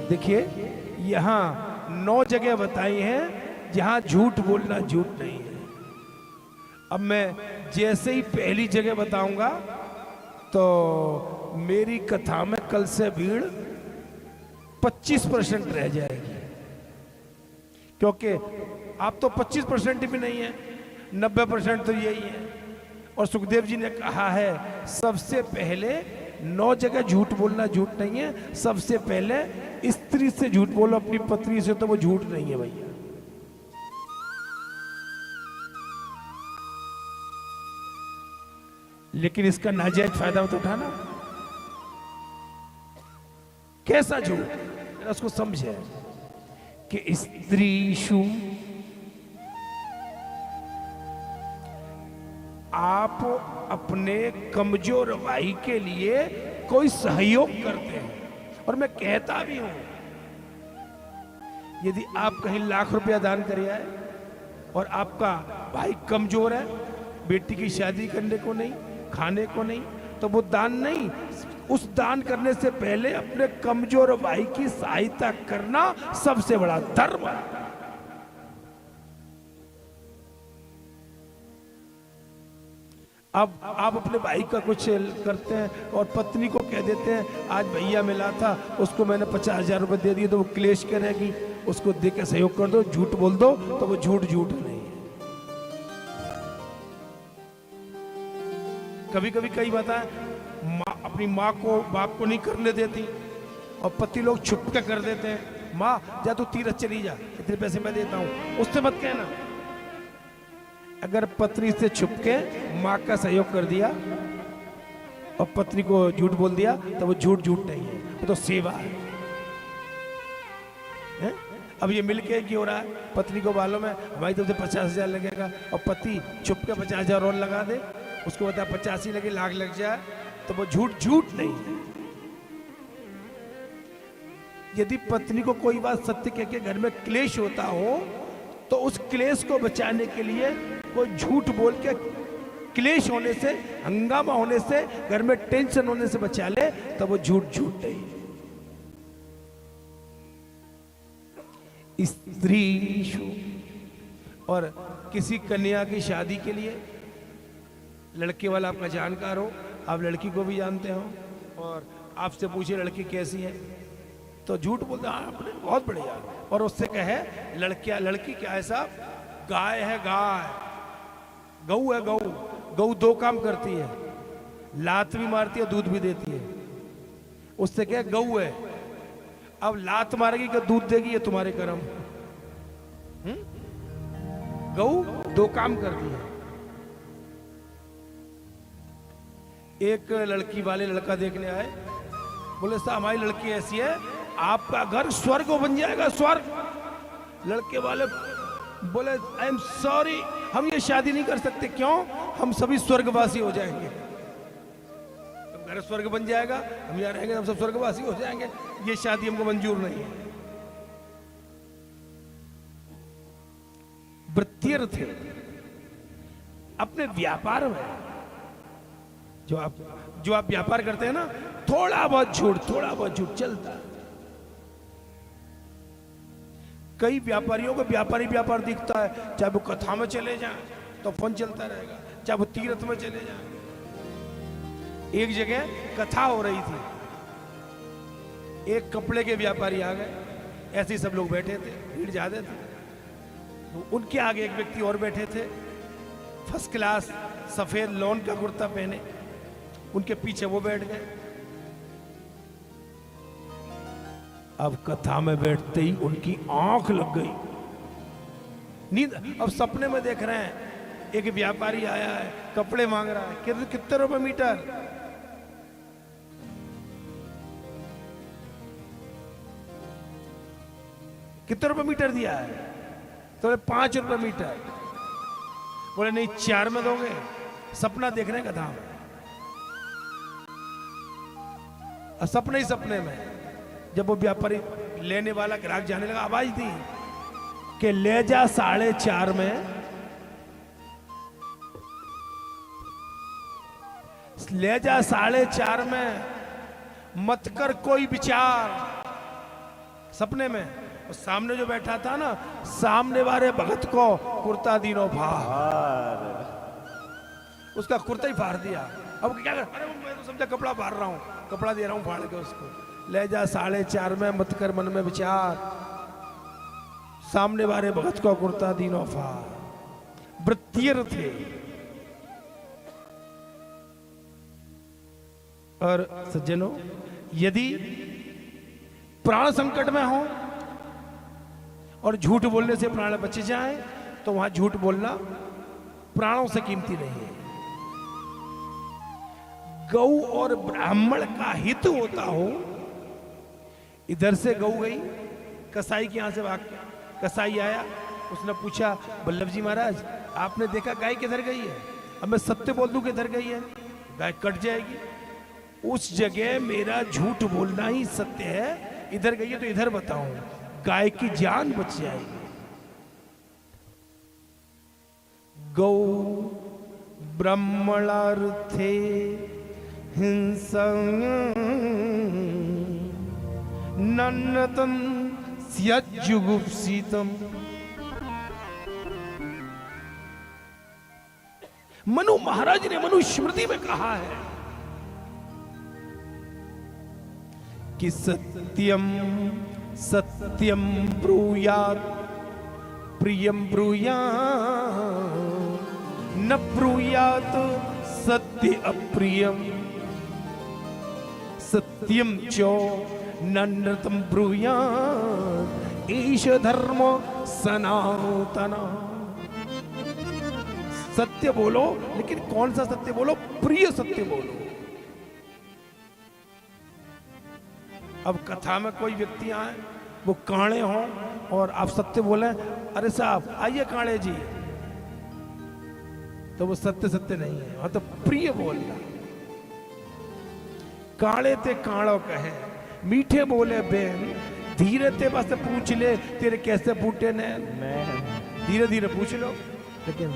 देखिए यहाँ 9 जगह बताई हैं जहां झूठ बोलना झूठ नहीं है। अब मैं जैसे ही पहली जगह बताऊंगा तो मेरी कथा में कल से भीड़ 25% रह जाएगी, क्योंकि आप तो 25% भी नहीं है, 90% तो यही है। और सुखदेव जी ने कहा है सबसे पहले 9 जगह झूठ बोलना झूठ नहीं है, सबसे पहले स्त्री से झूठ बोलो, अपनी पत्नी से, तो वो झूठ नहीं है भैया। लेकिन इसका नाजायज फायदा मत उठाना। कैसा झूठ, उसको समझे कि स्त्रीषु आप अपने कमजोर भाई के लिए कोई सहयोग करते हैं। और मैं कहता भी हूं, यदि आप कहीं लाख रुपया दान करिए और आपका भाई कमजोर है, बेटी की शादी करने को नहीं, खाने को नहीं, तो वो दान नहीं, उस दान करने से पहले अपने कमजोर भाई की सहायता करना सबसे बड़ा धर्म है। अब आप अपने भाई का कुछ करते हैं और पत्नी को कह देते हैं आज भैया मिला था, उसको मैंने 50,000 रुपए दे दिए, तो वो क्लेश करेगी, उसको दे के सहयोग कर दो, झूठ बोल दो, तो वो झूठ झूठ नहीं है। कभी कभी कई बात है अपनी माँ को बाप को नहीं करने देती और पति लोग छुप के कर देते हैं, माँ जा तू तीरथ चली जा, इतने पैसे मैं देता हूं, उससे मत कहना। अगर पत्नी से छुप के माँ का सहयोग कर दिया और पत्नी को झूठ बोल दिया तो वो झूठ झूठ नहीं है, वो तो सेवा है। अब ये मिलके क्या हो रहा है, पत्नी को मालूम है भाई तुमसे 50,000 लगेगा और पति छुप के 50,000 और लगा दे, उसको बता 85 लगे, लाख लग जाए, तो वो झूठ झूठ नहीं है। यदि पत्नी को कोई बात सत्य कह के घर में क्लेश होता हो तो उस क्लेश को बचाने के लिए कोई झूठ बोल के क्लेश होने से, हंगामा होने से, घर में टेंशन होने से बचा ले, तो वो झूठ झूठ नहीं। स्त्रीषु, और किसी कन्या की शादी के लिए लड़के वाला आपका जानकार हो, आप लड़की को भी जानते हो और आपसे पूछे लड़की कैसी है, तो झूठ बोलते हैं आपने बहुत बढ़िया, और उससे कहे लड़की क्या है साहब, गाय है गाय, गऊ है गऊ, गऊ 2 काम करती है, लात भी मारती है दूध भी देती है, उससे क्या गऊ है। अब लात मारेगी कि दूध देगी, ये तुम्हारे कर्म। गऊ 2 काम करती है। एक लड़की वाले लड़का देखने आए, बोले साहब हमारी लड़की ऐसी है, आपका घर स्वर्ग बन जाएगा, स्वर्ग। लड़के वाले बोले आई एम सॉरी, हम ये शादी नहीं कर सकते। क्यों? हम सभी स्वर्गवासी हो जाएंगे। घर स्वर्ग बन जाएगा, हम यहाँ रहेंगे, हम सब स्वर्गवासी हो जाएंगे, ये शादी हमको मंजूर नहीं है। वृत्तिर्थ अपने व्यापार में जो आप व्यापार करते हैं ना, थोड़ा बहुत झूठ चलता है। कई व्यापारियों को व्यापार दिखता है, चाहे वो कथा में चले जाएं तो फोन चलता रहेगा, चाहे वो तीर्थ में चले जाएं। एक जगह कथा हो रही थी, एक कपड़े के व्यापारी आ गए, ऐसे ही सब लोग बैठे थे, भीड़ ज्यादा थी, तो उनके आगे एक व्यक्ति और बैठे थे, फर्स्ट क्लास सफेद लॉन का कुर्ता पहने, उनके पीछे वो बैठ गए। अब कथा में बैठते ही उनकी आंख लग गई, नींद। अब सपने में देख रहे हैं एक व्यापारी आया है, कपड़े मांग रहा है, कितने रुपए मीटर? कितने रुपए मीटर दिया है? तो 5 रुपए मीटर। बोले नहीं 4 में दोगे? सपना देख रहे हैं कथा में, सपने ही सपने में जब वो व्यापारी लेने वाला ग्राहक जाने लगा, आवाज दी कि ले जा 4.5 में, ले जा 4.5 में, मत कर कोई विचार, सपने में। और सामने जो बैठा था ना, सामने वाले भगत को कुर्ता दीनो फाड़, उसका कुर्ता ही फाड़ दिया। अब क्या कर, अरे मैं तो समझा कपड़ा फाड़ रहा हूँ, कपड़ा दे रहा हूँ फाड़ के उसको। ले जा 4:30 में, मत कर मन में विचार, सामने वाले भगत को कुर्ता दीनो फाड़। वृत्तियर थे। और सज्जनों, यदि प्राण संकट में हो और झूठ बोलने से प्राण बच जाए, तो वहां झूठ बोलना प्राणों से कीमती नहीं है। गौ और ब्राह्मण का हित होता हो, इधर से गौ गई, कसाई के यहां से भाग के कसाई आया, उसने पूछा वल्लभ जी महाराज आपने देखा गाय किधर गई है? अब मैं सत्य बोल दूं किधर गई है, गाय कट जाएगी। उस जगह मेरा झूठ बोलना ही सत्य है, इधर गई है तो इधर बताऊं, गाय की जान बच जाएगी। गौ ब्राह्मणार्थे हिंसा नन्नतम स्यज्जुगुप्सितम। मनु महाराज ने मनुस्मृति में कहा है कि सत्यम सत्यम ब्रूयात् प्रियम ब्रूयात् न ब्रूयात् सत्य अप्रियम। सत्यम चो नन्नतम ब्रूयात् ईश धर्म सनातन। सत्य बोलो, लेकिन कौन सा सत्य बोलो? प्रिय सत्य बोलो। अब कथा में कोई व्यक्ति आए, वो काणे हो और आप सत्य बोले, अरे साहब आइए काणे जी, तो वो सत्य सत्य नहीं है, हाँ तो प्रिय बोलना। काले ते काणो कहे, मीठे बोले बेन, धीरे ते बस पूछ ले तेरे कैसे फूटे नैन। धीरे धीरे पूछ लो, लेकिन